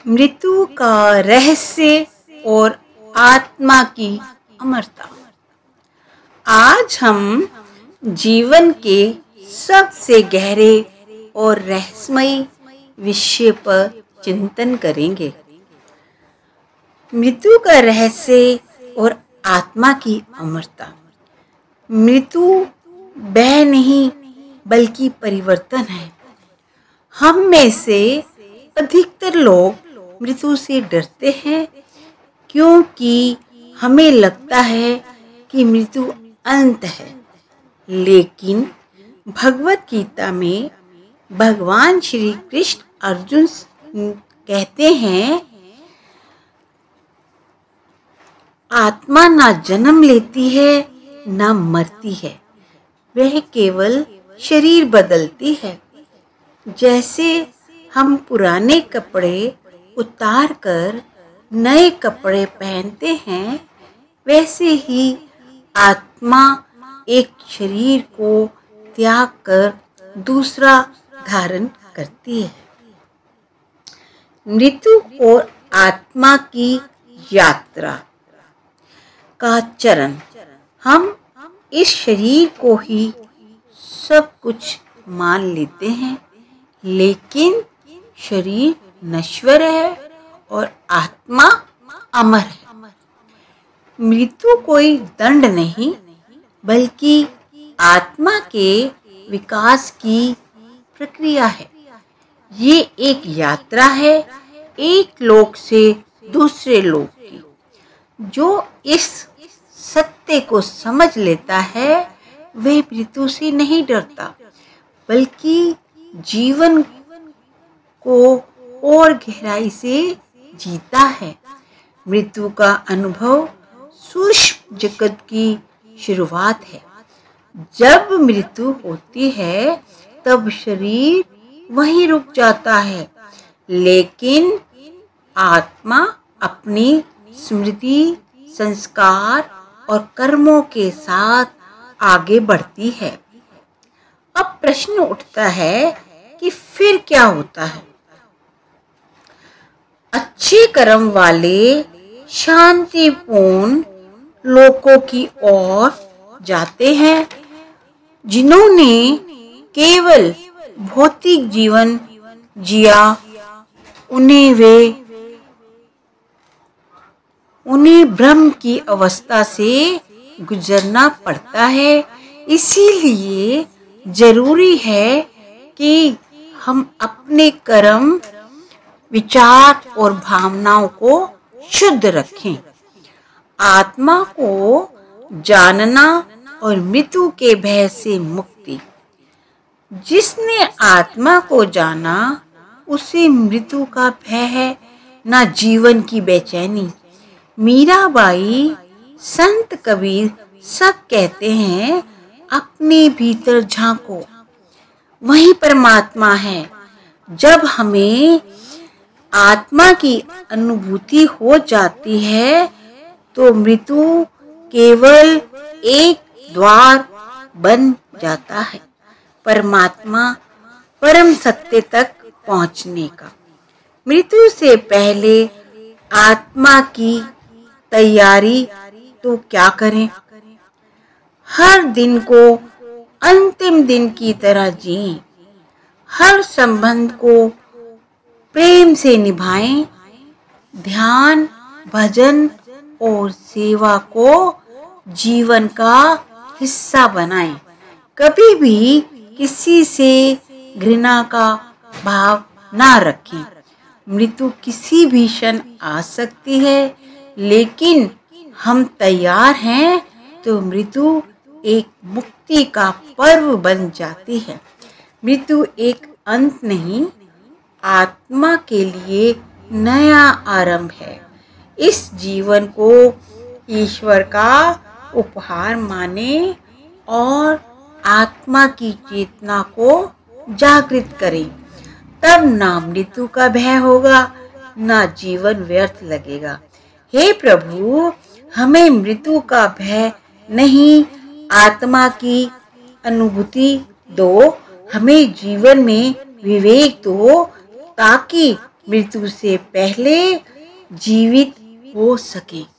मृत्यु का रहस्य और आत्मा की अमरता। आज हम जीवन के सबसे गहरे और रहस्यमय विषय पर चिंतन करेंगे। मृत्यु का रहस्य और आत्मा की अमरता। मृत्यु वह नहीं बल्कि परिवर्तन है। हम में से अधिकतर लोग मृत्यु से डरते हैं क्योंकि हमें लगता है कि मृत्यु अंत है। लेकिन भगवत गीता में भगवान श्री कृष्ण अर्जुन कहते हैं, आत्मा ना जन्म लेती है ना मरती है, वह केवल शरीर बदलती है। जैसे हम पुराने कपड़े उतार कर नए कपड़े पहनते हैं, वैसे ही आत्मा एक शरीर को त्याग कर दूसरा धारण करती है। मृत्यु और आत्मा की यात्रा का चरण। हम इस शरीर को ही सब कुछ मान लेते हैं, लेकिन शरीर नश्वर है और आत्मा अमर है। मृत्यु कोई दंड नहीं बल्कि आत्मा के विकास की प्रक्रिया है। ये एक यात्रा है, एक लोक से दूसरे लोक की। जो इस सत्य को समझ लेता है वह मृत्यु से नहीं डरता बल्कि जीवन को और गहराई से जीता है। मृत्यु का अनुभव सूक्ष्म जगत की शुरुआत है। जब मृत्यु होती है तब शरीर वहीं रुक जाता है, लेकिन आत्मा अपनी स्मृति, संस्कार और कर्मों के साथ आगे बढ़ती है। अब प्रश्न उठता है कि फिर क्या होता है? अच्छे कर्म वाले शांतिपूर्ण लोकों की ओर जाते हैं। जिन्होंने केवल भौतिक जीवन जिया, उन्हें भ्रम की अवस्था से गुजरना पड़ता है। इसीलिए जरूरी है कि हम अपने कर्म, विचार और भावनाओं को शुद्ध रखें। आत्मा को जानना और मृत्यु के भय से मुक्ति। जिसने आत्मा को जाना उसे मृत्यु का भय है, ना जीवन की बेचैनी। मीराबाई, संत कबीर सब कहते हैं, अपने भीतर झांको, वही परमात्मा है। जब हमें आत्मा की अनुभूति हो जाती है तो मृत्यु केवल एक द्वार बन जाता है परमात्मा, परम सत्य तक पहुंचने का। मृत्यु से पहले आत्मा की तैयारी तो क्या करें? हर दिन को अंतिम दिन की तरह जिएं। हर संबंध को प्रेम से निभाएं। ध्यान, भजन और सेवा को जीवन का हिस्सा बनाएं। कभी भी किसी से घृणा का भाव ना रखें। मृत्यु किसी भी क्षण आ सकती है, लेकिन हम तैयार हैं तो मृत्यु एक मुक्ति का पर्व बन जाती है। मृत्यु एक अंत नहीं, आत्मा के लिए नया आरंभ है। इस जीवन को ईश्वर का उपहार माने और आत्मा की चेतना को जागृत करें। तब ना मृत्यु का भय होगा, ना जीवन व्यर्थ लगेगा। हे प्रभु, हमें मृत्यु का भय नहीं, आत्मा की अनुभूति दो। हमें जीवन में विवेक दो ताकि मृत्यु से पहले जीवित हो सके।